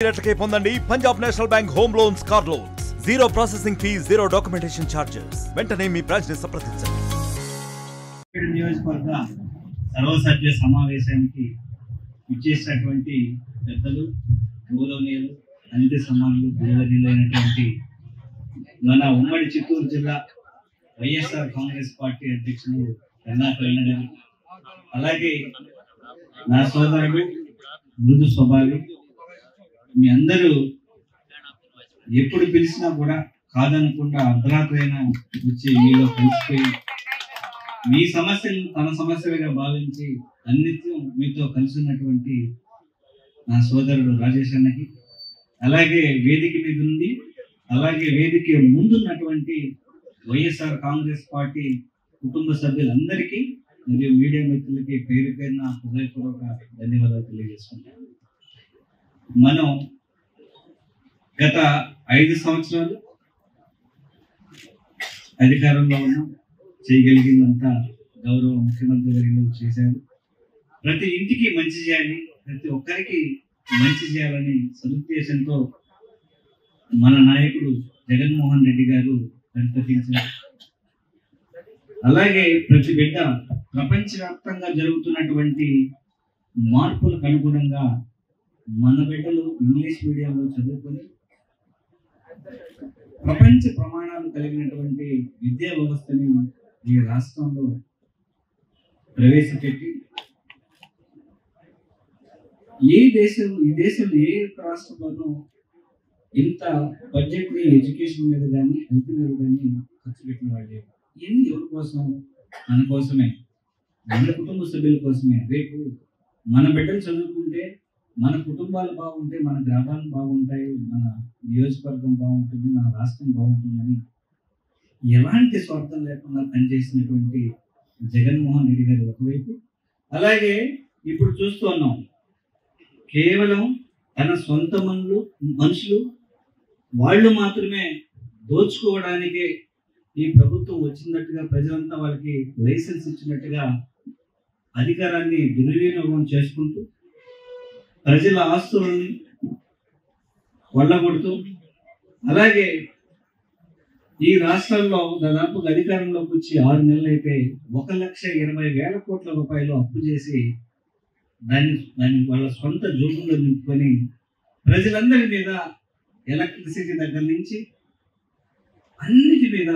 పొందండి Punjab national bank home loans, car loans, zero processing fee, zero documentation charges. వెంటనే మీ branch ని సంప్రదించండి. నియోజకవర్గ సర్వసభ్య సమావేశానికి ఇచ్చేసినటువంటి పెద్దలు, గౌరవనీయులు, అనిత సమానులు, గౌరవనీయులైనటువంటి మన ఉమ్మడి చిత్తూరు జిల్లా వైఎస్ఆర్ కాంగ్రెస్ పార్టీ అధ్యక్షులు కరుణాకరణ గారు, అలాగే నా సోదరుడు మృదు స్వభావి, మీ అందరూ ఎప్పుడు పిలిచినా కూడా కాదనకుండా అర్ధరాత్రైనా వచ్చి మీలో కలిసిపోయి మీ సమస్యలను తన సమస్యలుగా భావించి అన్నిత్యం మీతో కలిసి ఉన్నటువంటి నా సోదరుడు రాజేష్ అన్నకి, అలాగే వేదిక మీద ఉంది, అలాగే వేదిక ముందున్నటువంటి వైఎస్ఆర్ కాంగ్రెస్ పార్టీ కుటుంబ సభ్యులందరికీ మరియు మీడియా మిత్రులకి పేరు పేరున హృదయపూర్వక ధన్యవాదాలు తెలియజేసుకుంటాను. మనం గత 5 సంవత్సరాలు అధికారంలో ఉన్నాం. చేయగలిగిందంతా గౌరవ ముఖ్యమంత్రి వర్యులు చేశారు. ప్రతి ఇంటికి మంచి చేయాలి, ప్రతి ఒక్కరికి మంచి చేయాలని సదుద్దేశంతో మన నాయకుడు జగన్మోహన్ రెడ్డి గారు పరితపించారు. అలాగే ప్రతి బిడ్డ ప్రపంచవ్యాప్తంగా జరుగుతున్నటువంటి మార్పులకు అనుగుణంగా మన బిడ్డలు ఇంగ్లీష్ మీడియంలో చదువుకొని ప్రపంచ ప్రమాణాలు కలిగినటువంటి విద్యా వ్యవస్థని ఈ రాష్ట్రంలో ప్రవేశపెట్టి ఈ దేశంలో ఏ రాష్ట్రంలోనూ ఇంత బడ్జెట్ ని ఎడ్యుకేషన్ మీద కానీ హెల్త్ మీద కానీ ఖర్చు పెట్టిన వాళ్ళు ఇవన్నీ ఎవరి కోసం? మన కోసమే, మన కుటుంబ సభ్యుల కోసమే. రేపు మన బిడ్డలు చదువుకుంటే మన కుటుంబాలు బాగుంటే మన గ్రామాలు బాగుంటాయి, మన నియోజకవర్గం బాగుంటుంది, మన రాష్ట్రం బాగుంటుందని ఎలాంటి స్వార్థం లేకుండా పనిచేసినటువంటి జగన్మోహన్ రెడ్డి గారు ఒకవైపు, అలాగే ఇప్పుడు చూస్తున్నాం కేవలం తన సొంత మనుషులు వాళ్ళు మాత్రమే దోచుకోవడానికే ఈ ప్రభుత్వం వచ్చినట్టుగా, ప్రజలంతా వాళ్ళకి లైసెన్స్ ఇచ్చినట్టుగా అధికారాన్ని దుర్వినియోగం చేసుకుంటూ ప్రజల ఆస్తులని కొల్లగొడుతూ, అలాగే ఈ రాష్ట్రంలో దాదాపుగా అధికారంలోకి వచ్చి 6 నెలలు అయితే 1,20,000 కోట్ల రూపాయలు అప్పు చేసి దాన్ని వాళ్ళ సొంత జోబుల్లో నింపుకొని ప్రజలందరి మీద ఎలక్ట్రిసిటీ దగ్గర నుంచి అన్నిటి మీద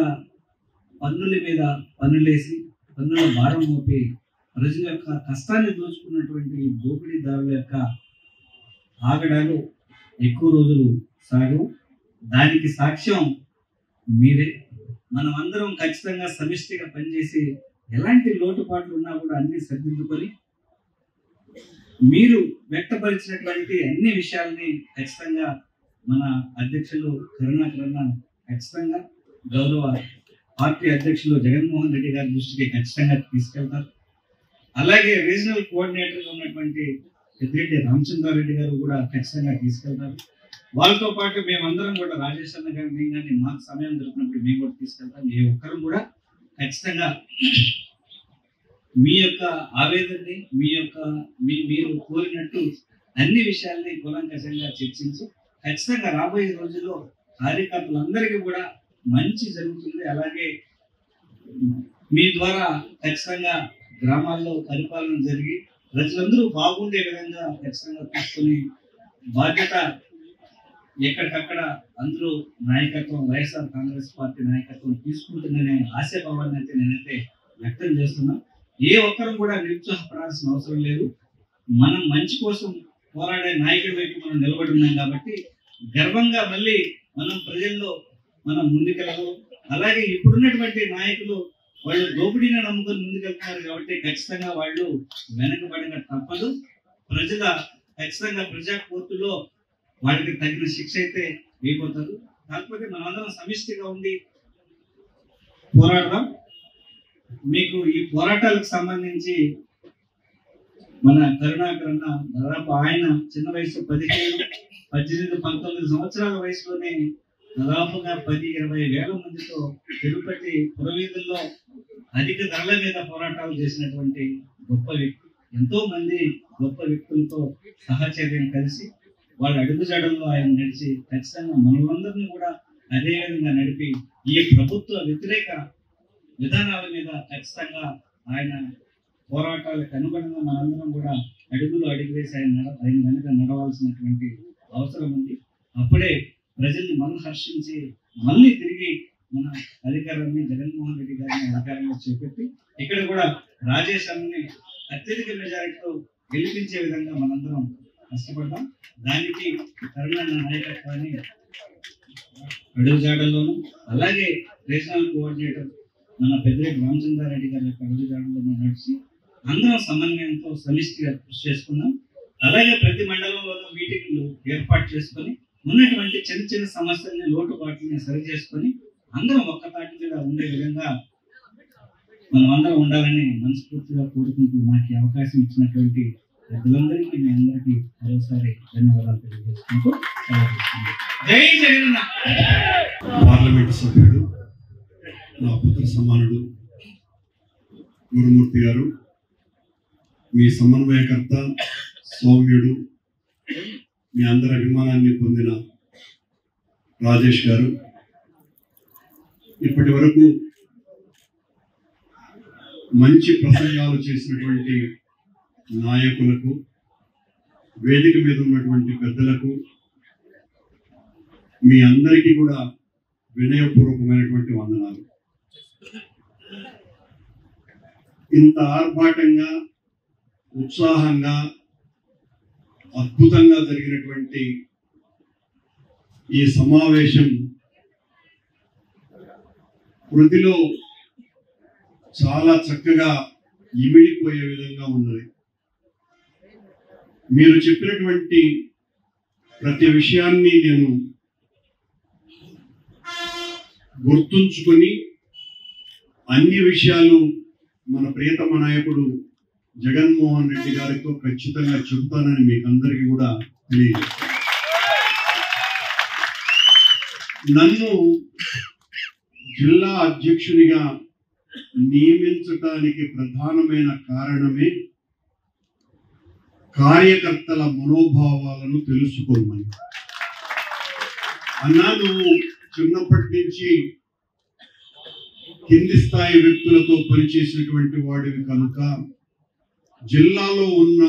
పన్నులేసి పన్నుల భారం మోపి ప్రజల యొక్క కష్టాన్ని దోచుకున్నటువంటి దోపిడీదారుల యొక్క ఆగడాలు ఎక్కువ రోజులు సాగు. దానికి సాక్ష్యం మీరే. మనం అందరం ఖచ్చితంగా సమిష్టిగా పనిచేసి ఎలాంటి లోటుపాట్లు ఉన్నా కూడా అన్ని సరిదిద్దుకొని మీరు వ్యక్తపరిచినటువంటి అన్ని విషయాలని ఖచ్చితంగా మన అధ్యక్షులు కరుణాకరణ ఖచ్చితంగా గౌరవ పార్టీ అధ్యక్షులు జగన్మోహన్ రెడ్డి గారి దృష్టికి ఖచ్చితంగా తీసుకెళ్తారు. అలాగే రీజనల్ కోఆర్డినేటర్గా ఉన్నటువంటి పెద్దిరెడ్డి రామచంద్రారెడ్డి గారు కూడా ఖచ్చితంగా తీసుకెళ్తారు. వాళ్ళతో పాటు మేమందరం కూడా రాజేష్ అన్న గారిని కానీ మాకు సమయం దొరికినప్పుడు మేము కూడా తీసుకెళ్తాం. ఏ ఒక్కరు కూడా ఖచ్చితంగా మీ యొక్క ఆవేదనని మీరు కోరినట్టు అన్ని విషయాల్ని కూలంకషంగా చర్చించి ఖచ్చితంగా రాబోయే రోజుల్లో కార్యకర్తలందరికీ కూడా మంచి జరుగుతుంది. అలాగే మీ ద్వారా ఖచ్చితంగా గ్రామాల్లో పరిపాలన జరిగి ప్రజలందరూ బాగుండే విధంగా ఖచ్చితంగా తీసుకుని బాధ్యత ఎక్కడికక్కడ అందరూ నాయకత్వం, వైఎస్ఆర్ కాంగ్రెస్ పార్టీ నాయకత్వం తీసుకుంటుందనే ఆశాభావాన్ని అయితే నేనైతే వ్యక్తం చేస్తున్నా. ఏ ఒక్కరు కూడా నిరుత్సాహపడాల్సిన అవసరం లేదు. మనం మంచి కోసం పోరాడే నాయకుడి వైపు మనం నిలబడి ఉన్నాం కాబట్టి గర్వంగా మళ్ళీ మనం ప్రజల్లో మనం ముందుకెళ్ళాలి. అలాగే ఇప్పుడున్నటువంటి నాయకులు వాళ్ళు దోపిడీని నమ్ముకొని ముందుకెళ్తున్నారు కాబట్టి ఖచ్చితంగా వాళ్ళు వెనకబడిన తప్పదు. ప్రజల ఖచ్చితంగా ప్రజా కోర్టులో వాళ్ళకి తగిన శిక్ష అయితే వేయబోతారు. కాకపోతే మనమందరం సమిష్టిగా ఉండి పోరాడదాం. మీకు ఈ పోరాటాలకు సంబంధించి మన కరుణాకరణ దాదాపు ఆయన చిన్న వయసు 17, 18, 19 సంవత్సరాల వయసులోనే దాదాపుగా 10-20 వేల మందితో తిరుపతి పురవీధుల్లో అధిక ధరల మీద పోరాటాలు చేసినటువంటి గొప్ప వ్యక్తి. ఎంతో మంది గొప్ప వ్యక్తులతో సహచర్యం కలిసి వాళ్ళ అడుగుజాడల్లో ఆయన నడిచి ఖచ్చితంగా మనలందరినీ కూడా అదే విధంగా నడిపి ఈ ప్రభుత్వ వ్యతిరేక విధానాల మీద ఖచ్చితంగా ఆయన పోరాటాలకు అనుగుణంగా మనందరం కూడా అడుగు వేసి ఆయన వెనుక నడవాల్సినటువంటి అవసరం ఉంది. అప్పుడే ప్రజల్ని మనం హర్షించి మళ్ళీ తిరిగి మన అధికారాన్ని జగన్మోహన్ రెడ్డి గారిని అధికారంలో చేపట్టి ఇక్కడ కూడా రాజేష్ అన్నని అత్యధిక మెజారిటీతో గెలిపించే విధంగా మనందరం కష్టపడదాం. దానికి కరుణాన్న నాయకత్వాన్ని అడుగుజాడల్లోనూ అలాగే రీజనల్ కోఆర్డినేటర్ మన పెద్దిరెడ్డి రామచంద్రారెడ్డి గారి యొక్క అడుగుజాడల్లోనూ నడిచి అందరం సమన్వయంతో సమిష్టిగా కృషి చేసుకున్నాం. అలాగే ప్రతి మండలంలోనూ మీటింగ్లు ఏర్పాటు చేసుకొని ఉన్నటువంటి చిన్న చిన్న సమస్యల్ని లోటుపాట్లని సరి చేసుకొని అందరం ఒక్క తాటి మీద ఉండే విధంగా మనం అందరం ఉండాలని మనస్ఫూర్తిగా కోరుకుంటూ నాకు ఈ అవకాశం ఇచ్చినటువంటి పెద్దలందరికీ మీ అందరికీ మరోసారి ధన్యవాదాలు తెలియజేసుకుంటూ జై జగన్. పార్లమెంటు సభ్యుడు నా పుత్ర సమానుడు గురుమూర్తి గారు, మీ సమన్వయకర్త సౌమ్యుడు, మీ అందరి అభిమానాన్ని పొందిన రాజేష్ గారు, ఇప్పటి వరకు మంచి ప్రసంగాలు చేసినటువంటి నాయకులకు, వేదిక మీద ఉన్నటువంటి పెద్దలకు, మీ అందరికీ కూడా వినయపూర్వకమైనటువంటి వందనాలు. ఇంత ఆర్భాటంగా ఉత్సాహంగా అద్భుతంగా జరిగినటువంటి ఈ సమావేశం వృద్ధిలో చాలా చక్కగా ఇమిడిపోయే విధంగా ఉన్నది. మీరు చెప్పినటువంటి ప్రతి విషయాన్ని నేను గుర్తుంచుకొని అన్ని విషయాలు మన ప్రియతమ నాయకుడు జగన్మోహన్ రెడ్డి గారితో ఖచ్చితంగా చెబుతానని మీకు అందరికీ కూడా తెలియజేస్తాను. నన్ను జిల్లా అధ్యక్షునిగా నియమించడానికి ప్రధానమైన కారణమే కార్యకర్తల మనోభావాలను తెలుసుకోమని. అన్నా, నువ్వు చిన్నప్పటి నుంచి కింది స్థాయి వ్యక్తులతో పనిచేసినటువంటి వాడివి కనుక జిల్లాలో ఉన్న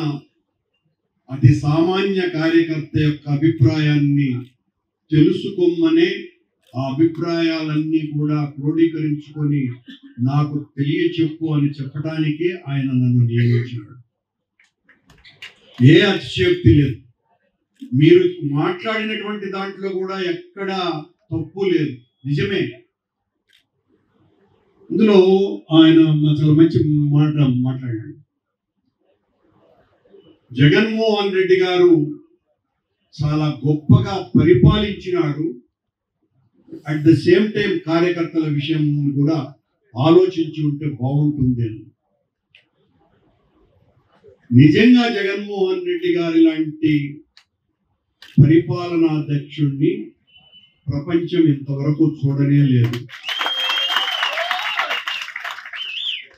అతి సామాన్య కార్యకర్త యొక్క అభిప్రాయాన్ని తెలుసుకోమనే ఆ అభిప్రాయాలన్నీ కూడా క్రోడీకరించుకొని నాకు తెలియచెప్పు అని చెప్పడానికే ఆయన నన్ను నియమించాడు. ఏ అతిశయోక్తి లేదు. మీరు మాట్లాడినటువంటి దాంట్లో కూడా ఎక్కడ తప్పు లేదు, నిజమే. ఇందులో ఆయన చాలా మంచి మాట మాట్లాడాడు. జగన్మోహన్ రెడ్డి గారు చాలా గొప్పగా పరిపాలించినాడు. అట్ ద సేమ్ టైం కార్యకర్తల విషయం కూడా ఆలోచించి ఉంటే బాగుంటుంది అని. నిజంగా జగన్మోహన్ రెడ్డి గారి లాంటి పరిపాలనాధ్యక్షుడిని ప్రపంచం ఇంతవరకు చూడనే లేదు.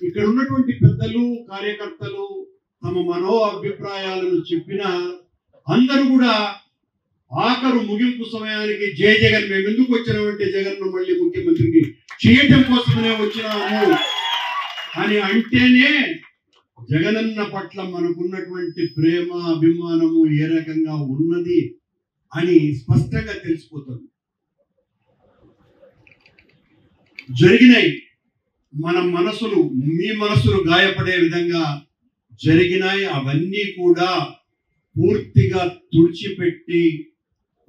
ఇక్కడ ఉన్నటువంటి పెద్దలు, కార్యకర్తలు తమ మనో అభిప్రాయాలను చెప్పిన అందరూ కూడా ఆఖరు ముగింపు సమయానికి జై జగన్, మేము ఎందుకు వచ్చినామంటే జగన్ను మళ్ళీ ముఖ్యమంత్రిని చేయటం కోసమనే వచ్చినాము అని అంటేనే జగనన్న పట్ల మనకున్నటువంటి ప్రేమ, అభిమానము ఏ రకంగా ఉన్నది అని స్పష్టంగా తెలిసిపోతుంది. జరిగినాయి మన మనసులు, మీ మనసులు గాయపడే విధంగా జరిగినాయి. అవన్నీ కూడా పూర్తిగా తుడిచిపెట్టి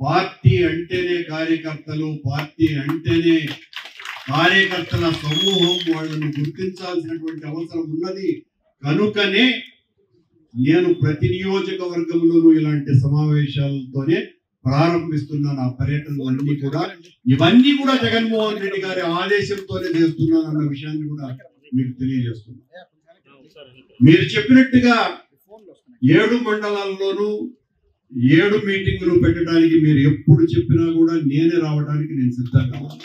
పార్టీ అంటేనే కార్యకర్తలు, పార్టీ అంటేనే కార్యకర్తల సమూహం, వాళ్ళను గుర్తించాల్సినటువంటి అవసరం ఉన్నది. కనుకనే నేను ప్రతి నియోజకవర్గంలోనూ ఇలాంటి సమావేశాలతోనే ప్రారంభిస్తున్నాను ఆ పర్యటనలన్నీ కూడా. ఇవన్నీ కూడా జగన్మోహన్ రెడ్డి గారి ఆదేశంతోనే చేస్తున్నాను అన్న విషయాన్ని కూడా మీకు తెలియజేస్తున్నాను. మీరు చెప్పినట్టుగా 7 మండలాల్లోనూ 7 మీటింగులు పెట్టడానికి మీరు ఎప్పుడు చెప్పినా కూడా నేనే రావడానికి నేను సిద్ధంగా ఉన్నాను.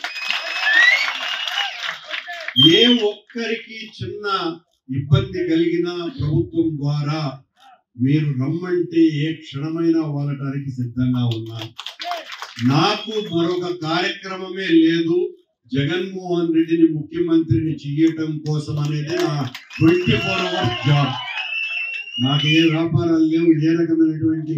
ఏ ఒక్కరికి చిన్న ఇబ్బంది కలిగినా ప్రభుత్వం ద్వారా మీరు రమ్మంటే ఏ క్షణమైనా వాలటానికి సిద్ధంగా ఉన్నాను. నాకు మరొక కార్యక్రమమే లేదు. జగన్మోహన్ రెడ్డిని ముఖ్యమంత్రిని చేయటం కోసం అనేది నా 24 అవర్స్ జాబ్. నాకు ఏ వ్యాపారాలు లేవు, ఏ రకమైనటువంటి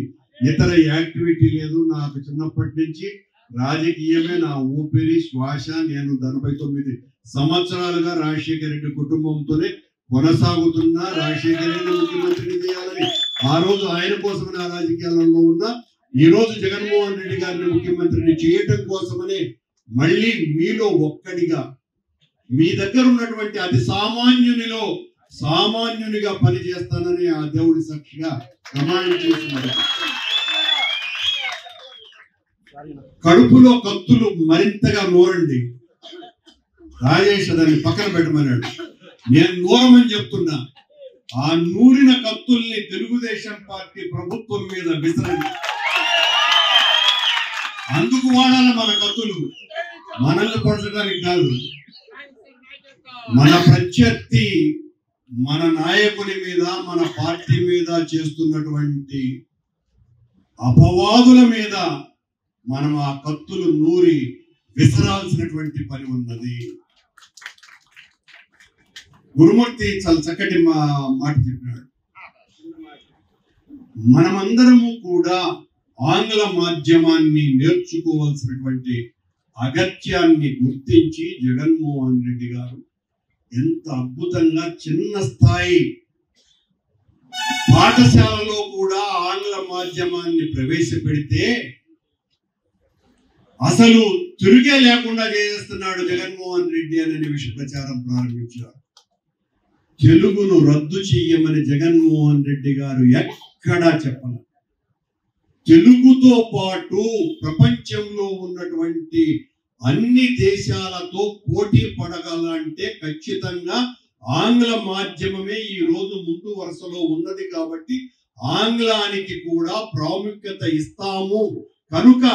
ఇతర యాక్టివిటీ లేదు. నాకు చిన్నప్పటి నుంచి రాజకీయమే నా ఊపిరి శ్వాస. నేను 89 సంవత్సరాలుగా రాజశేఖర రెడ్డి కుటుంబంతోనే కొనసాగుతున్నా. రాజశేఖర రెడ్డి ముఖ్యమంత్రిని చేయాలని ఆ రోజు ఆయన కోసమని ఆ రాజకీయాలలో ఉన్నా. ఈ రోజు జగన్మోహన్ రెడ్డి గారిని ముఖ్యమంత్రిని చేయటం కోసమని మళ్ళీ మీలో ఒక్కడిగా, మీ దగ్గర ఉన్నటువంటి అతి సామాన్యునిలో సామాన్యునిగా పనిచేస్తానని ఆ దేవుడి సాక్షిగా ప్రమాణం చేస్తున్నారు. కడుపులో కత్తులు మరింతగా నూరండి. రాజేష్ దాన్ని పక్కన పెట్టమన్నాడు. నేను నూరమని చెప్తున్నా. ఆ నూరిన కత్తుల్ని తెలుగుదేశం పార్టీ ప్రభుత్వం మీద విసరండి. అందుకు వాడాల మన కత్తులు, మనల్ని పొడచడానికి కాదు. మన ప్రత్యర్థి మన నాయకుని మీద, మన పార్టీ మీద చేస్తున్నటువంటి అపవాదుల మీద మనం ఆ కత్తులు నూరి విసరాల్సినటువంటి పని ఉన్నది. గురుమూర్తి చాలా చక్కటి మాట చెప్పినాడు. మనమందరము కూడా ఆంగ్ల మాధ్యమాన్ని నేర్చుకోవాల్సినటువంటి అగత్యాన్ని గుర్తించి జగన్మోహన్ రెడ్డి గారు ఎంత అద్భుతంగా చిన్న స్థాయి పాఠశాలలో కూడా ఆంగ్ల మాధ్యమాన్ని ప్రవేశపెడితే అసలు తిరిగే లేకుండా చేస్తున్నాడు జగన్మోహన్ రెడ్డి అనే విషయ ప్రచారం ప్రారంభించారు. తెలుగును రద్దు చెయ్యమని జగన్మోహన్ రెడ్డి గారు ఎక్కడా చెప్పాల. తెలుగుతో పాటు ప్రపంచంలో ఉన్నటువంటి అన్ని దేశాలతో పోటీ పడగలంటే ఖచ్చితంగా ఆంగ్ల మాధ్యమమే ఈ రోజు ముందు వరుసలో ఉన్నది. కాబట్టి ఆంగ్లానికి కూడా ప్రాముఖ్యత ఇస్తాము. కనుక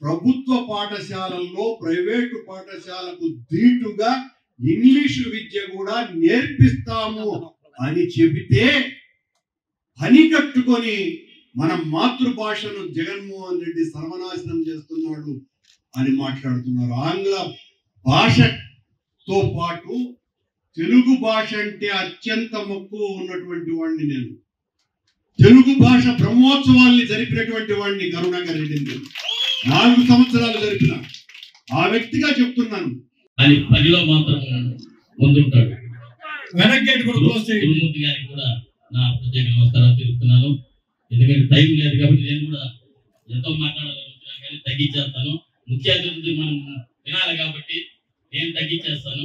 ప్రభుత్వ పాఠశాలల్లో ప్రైవేటు పాఠశాలకు ధీటుగా ఇంగ్లీషు విద్య కూడా నేర్పిస్తాము అని చెబితే పని కట్టుకొని మన మాతృభాషను జగన్మోహన్ రెడ్డి సర్వనాశనం చేస్తున్నాడు అని మాట్లాడుతున్నారు. ఆంగ్ల భాషతో పాటు తెలుగు భాష అంటే అత్యంత మక్కువ ఉన్నటువంటి వాడిని నేను. తెలుగు భాష బ్రహ్మోత్సవాల్ని జరిపినటువంటి వాడిని కరుణాకర్ రెడ్డిని 4 సంవత్సరాలు జరిపిన ఆ వ్యక్తిగా చెప్తున్నాను. అని పనిలో మాత్రం ముందుంటాడు. గురుమూర్తి గారికి కూడా నా ప్రత్యేక నమస్కారాలు తెలుపుతున్నాను. ఎందుకంటే టైం లేదు కాబట్టి నేను కూడా ఎంతో మాట్లాడాలనుకుంటున్నాను, కానీ తగ్గించేస్తాను. ముఖ్య అతిథి మనం వినాలి కాబట్టి నేను తగ్గించేస్తాను.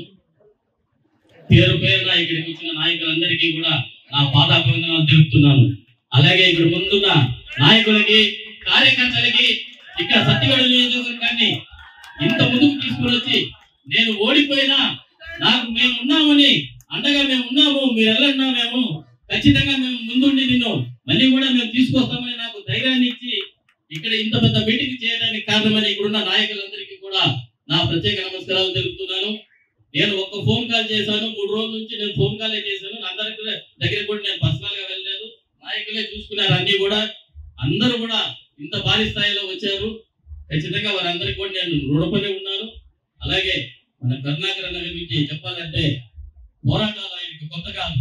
పేరు పేరున ఇక్కడికి వచ్చిన నాయకులందరికీ కూడా నా పాదాభివందనాలు తెలుపుతున్నాను. అలాగే ఇక్కడ ముందున్న నాయకులకి, కార్యకర్తలకి, ఇక్కడ సత్యగడ నియోజకవర్గాన్ని ఇంత ముందుకు తీసుకుని వచ్చి నేను ఓడిపోయినా నాకు మేము ఉన్నామని అండగా మేము ఉన్నాము, మీరు వెళ్ళన్నా మేము ఖచ్చితంగా మేము ముందుండి నిన్ను మళ్ళీ కూడా మేము తీసుకొస్తామని నాకు ధైర్యాన్ని ఇచ్చి ఇక్కడ ఇంత పెద్ద మీటింగ్ చేయడానికి కారణమని ఇక్కడున్న నాయకులందరికీ కూడా నా ప్రత్యేక నమస్కారాలు తెలుపుతున్నాను. నేను ఒక్క ఫోన్ కాల్ చేశాను, 3 రోజుల నుంచి నేను ఫోన్ కాలే చేశాను. అందరికి దగ్గర కూడా నేను పర్సనల్ గా వెళ్ళలేదు, నాయకులే చూసుకున్నారు అన్ని కూడా. అందరూ కూడా ఇంత భారీ స్థాయిలో వచ్చారు. ఖచ్చితంగా వారందరికీ కూడా నేను రుణపడి ఉన్నాను. అలాగే మన కరుణాకర్ అన్న గురించి చెప్పాలంటే పోరాటాలు ఆయనకి కొత్త కాదు.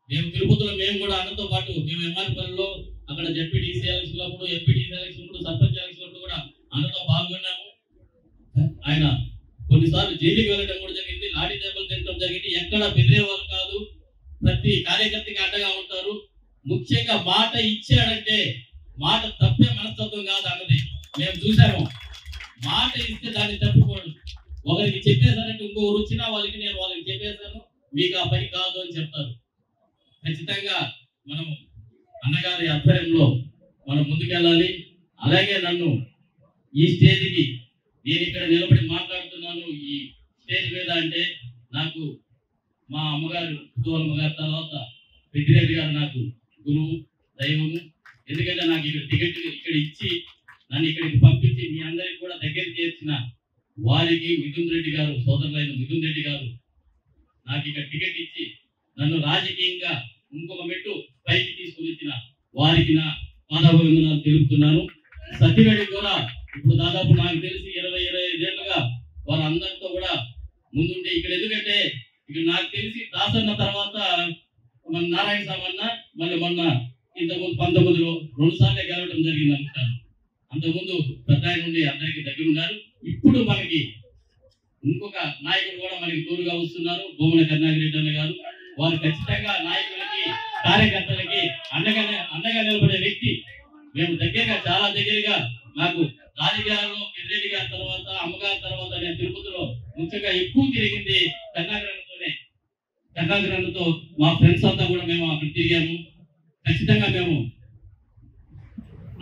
మేము తిరుపతిలో మేము కూడా అన్నతో పాటు మేము ఎంఆర్పల్లిలో అక్కడ జెడ్పీటీసీ ఎలక్షన్ అప్పుడు, ఎంపీటీసీ ఎలక్షన్ అప్పుడు, సర్పంచ్ ఎలక్షన్ అప్పుడు కూడా అన్నతో పాల్గొన్నాము. ఆయన కొన్నిసార్లు జైలుకి వెళ్ళడం కూడా జరిగింది, లాఠీ దెబ్బలు తినడం జరిగింది. ఎక్కడ బెదిరేవారు కాదు, ప్రతి కార్యకర్తకి అండగా ఉంటారు. ముఖ్యంగా మాట ఇచ్చాడంటే మాట తప్పే మనస్తత్వం కాదు అన్నది మేము చూసాము. మాట ఇస్తే దాన్ని తప్పిపోడు. ఒకరికి చెప్పేశారంటే ఇంకొకరు వచ్చినా వాళ్ళకి నేను వాళ్ళకి చెప్పేశాను, మీకు ఆ పని కాదు అని చెప్తారు. ఖచ్చితంగా మనం అన్నగారి ఆధ్వర్యంలో మనం ముందుకెళ్ళాలి. అలాగే నన్ను ఈ స్టేజ్కి నేను ఇక్కడ నిలబడి మాట్లాడుతున్నాను ఈ స్టేజ్ మీద అంటే నాకు మా అమ్మగారు పుట్టువలమ్మ గారి తర్వాత పెద్దిరెడ్డి గారు నాకు గురువు, దైవము. ఎందుకంటే నాకు ఇక్కడ టికెట్ ఇక్కడ ఇచ్చి నన్ను ఇక్కడికి పంపించి మీ అందరికి కూడా దగ్గర చేర్చిన వారికి మిథున్ రెడ్డి గారు, సోదరులైన మిథున్ రెడ్డి గారు నాకు ఇక్కడ టికెట్ ఇచ్చి నన్ను రాజకీయంగా ఇంకొక మెట్టు పైకి తీసుకుని ఇచ్చిన వారికి నా పాదాభివందనాలు తెలుపుతున్నాను. సత్యవేడికి కూడా ఇప్పుడు దాదాపు నాకు తెలిసి 20-25 ఏళ్ళుగా వారందరితో కూడా ముందుంటే ఇక్కడ, ఎందుకంటే ఇక్కడ నాకు తెలిసి దాసన్న తర్వాత మన నారాయణ సామన్న, మళ్ళీ మొన్న ఇంతకుముందు 19లో 2 సార్లే గెలవడం జరిగింది అనుకుంటాను. అంతకుముందు పెద్ద ఆయన నుండి అందరికీ దగ్గర ఉన్నారు. ఇప్పుడు మనకి ఇంకొక నాయకులు కూడా మనకి తోడుగా వస్తున్నారు, భూమన కరుణాకర్ అన్న గారు. వారు ఖచ్చితంగా నాయకులకి కార్యకర్తలకి అండగా నిలబడే వ్యక్తి. మేము దగ్గరగా, చాలా దగ్గరగా, నాకు రాజకీయాల్లో పెద్దిరెడ్డి గారి తర్వాత, అమ్మగారి తర్వాత నేను తిరుపతిలో ముఖ్యంగా ఎక్కువ తిరిగింది కరుణాకరన్నతోనే. కరుణాకరన్నతో మా ఫ్రెండ్స్ అంతా కూడా మేము అక్కడ తిరిగాము. ఖచ్చితంగా మేము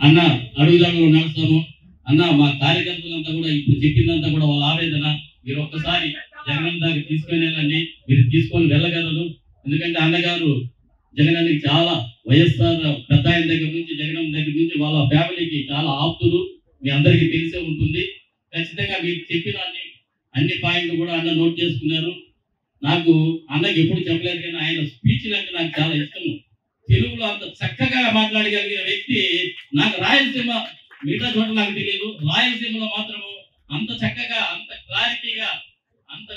అన్న అడుగుదాడులో నడుస్తాము. అన్న మా కార్యకర్తలంతా కూడా ఇప్పుడు చెప్పిందంతా కూడా వాళ్ళ ఆవేదన, మీరు ఒక్కసారి జగన్ దాకా తీసుకొని వెళ్ళండి, మీరు తీసుకొని వెళ్ళగలరు. ఎందుకంటే అన్నగారు జగనానికి చాలా వైఎస్ఆర్ పెద్ద ఆయన దగ్గర నుంచి, జగన్ దగ్గర నుంచి వాళ్ళ ఫ్యామిలీకి చాలా ఆప్తులు. మీ అందరికీ తెలిసే ఉంటుంది. ఖచ్చితంగా మీరు చెప్పిన అన్ని పాయింట్లు కూడా అన్న నోట్ చేసుకున్నారు. నాకు అన్నకి ఎప్పుడు చెప్పలేదు కానీ ఆయన స్పీచ్లు అంటే నాకు చాలా ఇష్టము. తెలుగులో అంత చక్కగా మాట్లాడగలిగిన వ్యక్తి నాకు రాయలసీమ, మిగతా చోట్ల నాకు తెలియదు, రాయలసీమలో మాత్రము అంత చక్కగా, అంత క్లారిటీగా, అంత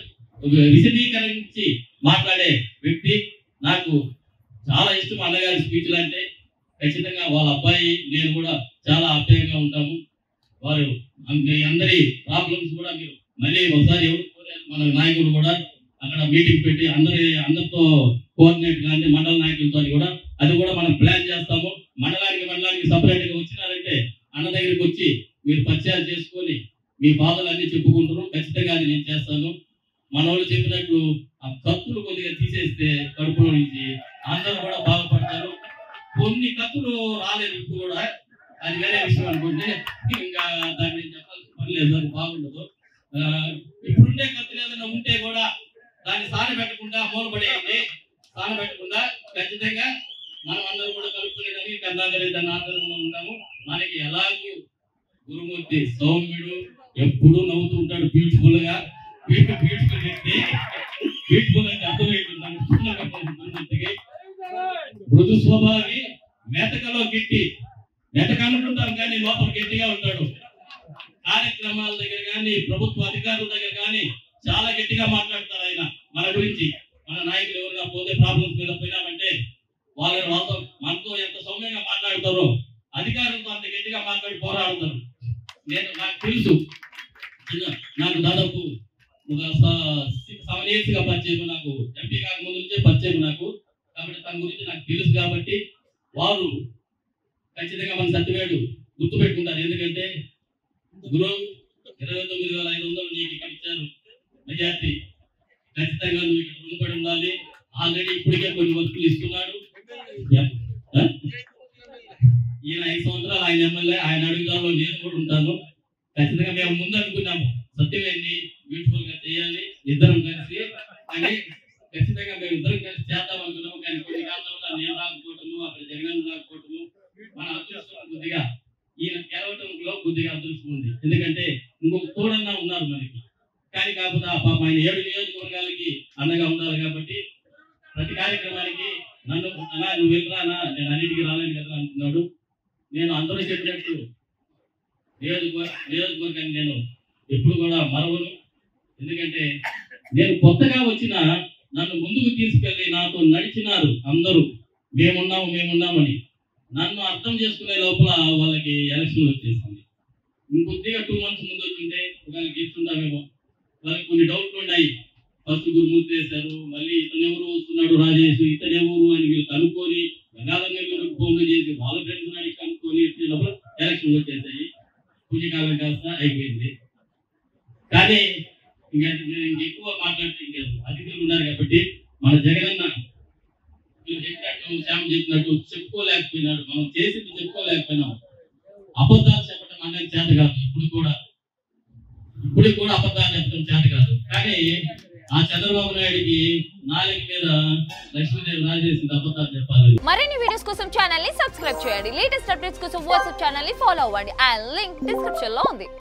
విశదీకరించి మాట్లాడే వ్యక్తి. నాకు చాలా ఇష్టం అన్నగారి స్పీచ్లు అంటే. ఖచ్చితంగా వాళ్ళ అబ్బాయి నేను కూడా చాలా ఆప్యాయంగా ఉంటాము. వారు మీ అందరి ప్రాబ్లమ్స్ కూడా మీరు మళ్ళీ ఒకసారి ఎవరు కోరారు, మన నాయకులు కూడా అక్కడ మీటింగ్ పెట్టి అందరితో కోఆర్డినేట్ కానీ మండల నాయకులతో కూడా అది కూడా మనం ప్లాన్ చేస్తాము. మండలానికి సపరేట్ గా వచ్చినారంటే అన్న దగ్గరికి వచ్చి మీరు పరిచయాలు చేసుకొని మీ బాధలన్నీ చెప్పుకుంటారు. ఖచ్చితంగా అది నేను చేస్తాను. మన వాళ్ళు చెప్పినట్టు ఆ కత్తులు కొద్దిగా తీసేస్తే కడుపులో నుంచి అందరూ కూడా బాగుపడతారు. కొన్ని కత్తులు రాలేదు ఇప్పుడు కూడా, అది వేరే విషయం అనుకుంటే ఇంకా దాన్ని చెప్పాల్సిన పని లేదు, అది బాగుండదు. ఇప్పుడుండే కత్తులు ఏదైనా ఉంటే కూడా దాన్ని సాన పెట్టకుండా మూలపడేయండి. సాన పెట్టకుండా ఖచ్చితంగా మనం అందరూ కూడా కలుపుకునేదానికి కర్ణాకర్ దాన్ని ఆధారంలో ఉంటాము. మనకి ఎలాగూ గురుమూర్తి సౌమ్యుడు, ఎప్పుడూ నవ్వుతూ ఉంటాడు, బ్యూటిఫుల్ గా. బ్యూటిఫుల్ వ్యక్తి, బ్యూటిఫుల్ అంటే అర్థమవుతున్నాను. గురుమూర్తికి మృదు స్వభావి, మెతకలో గిట్టి, మెతక అనుకుంటాం కానీ లోపల గట్టిగా ఉంటాడు. కార్యక్రమాల దగ్గర కానీ, ప్రభుత్వ అధికారుల దగ్గర కానీ చాలా గట్టిగా మాట్లాడతారు ఆయన మన గురించి. మన నాయకులు ఎవరైనా పోతే ప్రాబ్లమ్స్ మీద పోయినామంటే వాళ్ళతో మనతో ఎంత సౌమ్యంగా మాట్లాడతారో అధికారులతో అంత గట్టిగా మాట్లాడి పోరాడతారు. నాకు తెలుసు, నాకు దాదాపు ఒక 7 years గా పరిచయం, నాకు ఎంపీ కాక ముందు నుంచే పరిచయం నాకు. కాబట్టి తన గురించి నాకు తెలుసు. కాబట్టి వారు ఖచ్చితంగా మన సత్యవేడు గుర్తుపెట్టుకుంటారు. ఎందుకంటే గురు 29,500 నీకు ఇక్కడ ఇచ్చారు మెజార్టీ. ఖచ్చితంగా నువ్వు ఇక్కడ రుణపడి ఉండాలి. ఆల్రెడీ ఇప్పటికే కొన్ని వర్కులు ఇస్తున్నాడు. ఈయన 5 సంవత్సరాలు ఆయన ఎమ్మెల్యే, ఆయన అడుగుదాలో నేను కూడా ఉంటాను. ఖచ్చితంగా మేము ముందు అనుకున్నాము సత్యవేడిని బ్యూటిఫుల్ గా చేయాలి ఇద్దరం కలిసి అని. ఖచ్చితంగా మేము ఇద్దరం కలిసి చేద్దాం అనుకున్నాము. కానీ కొన్ని కారణాల వల్ల నేను రాకపోవటము, అక్కడ జగన్ రాకపోవటము, మన అదృష్టం కొద్దిగా ఈయన గెలవటంలో కొద్దిగా అదృష్టం ఉంది. ఎందుకంటే ఇంకొక తోడన్నా ఉన్నారు మనకి. కానీ కాకపోతే ఆ పాప ఆయన 7 నియోజకవర్గాలకి అండగా ఉండాలి. కాబట్టి ప్రతి కార్యక్రమానికి నన్ను అన్నా నువ్వు వెళ్ళరానా, నేను అన్నిటికీ రాలేను కదా అంటున్నాడు. నేను అందరూ చెప్పినట్టు నియోజకవర్గాన్ని నేను ఎప్పుడు కూడా మరవను. ఎందుకంటే నేను కొత్తగా వచ్చిన నన్ను ముందుకు తీసుకెళ్ళి నాతో నడిచినారు అందరూ. మేమున్నామని నన్ను అర్థం చేసుకునే లోపల వాళ్ళకి ఎలక్షన్లు వచ్చేసింది. ఇంకొద్దిగా 2 months ముందు వచ్చింటే వాళ్ళకి ఇస్తుంటామేమో. వాళ్ళకి కొన్ని డౌట్లు ఉన్నాయి. ఫస్ట్ గురుమూర్తి వేశారు, మళ్ళీ ఇతనెవరు వస్తున్నాడు రాజేష్, ఇతనెవరు అని వీళ్ళు కనుక్కొని గంగాధర్ ఫోన్లు చేసి వాళ్ళ ఫ్రెండ్స్ అడిగి కనుక్కొని లోపల ఎలక్షన్లు వచ్చేసాయి. పుణ్యకాలం కాస్త అయిపోయింది. కానీ ఇంకా ఎక్కువ మాట్లాడితే ఇంకా అతిథులు ఉన్నారు కాబట్టి మన జగనన్న చెప్పినట్టు, శ్యామ్ చెప్పినట్టు చెప్పుకోలేకపోయినాడు. మనం చేసింది చెప్పుకోలేకపోయినాం. అబద్ధాలు చెప్పడం అనేది చేత కాదు. ఇప్పుడు కూడా అబద్ధాలు చెప్పడం చేత కాదు. కానీ ఆ చంద్రబాబు నాయుడికి నాలుగు మీద లక్ష్మీదేవి రాజేసింది అబద్ధాలు చెప్పాలి. మరిన్ని వీడియోస్ కోసం ఛానల్ ని సబ్స్క్రైబ్ చేయండి. లేటెస్ట్ అప్డేట్స్ కోసం వాట్సాప్ ఛానల్ ని ఫాలో అవ్వండి. ఆ లింక్ డిస్క్రిప్షన్ లో ఉంది.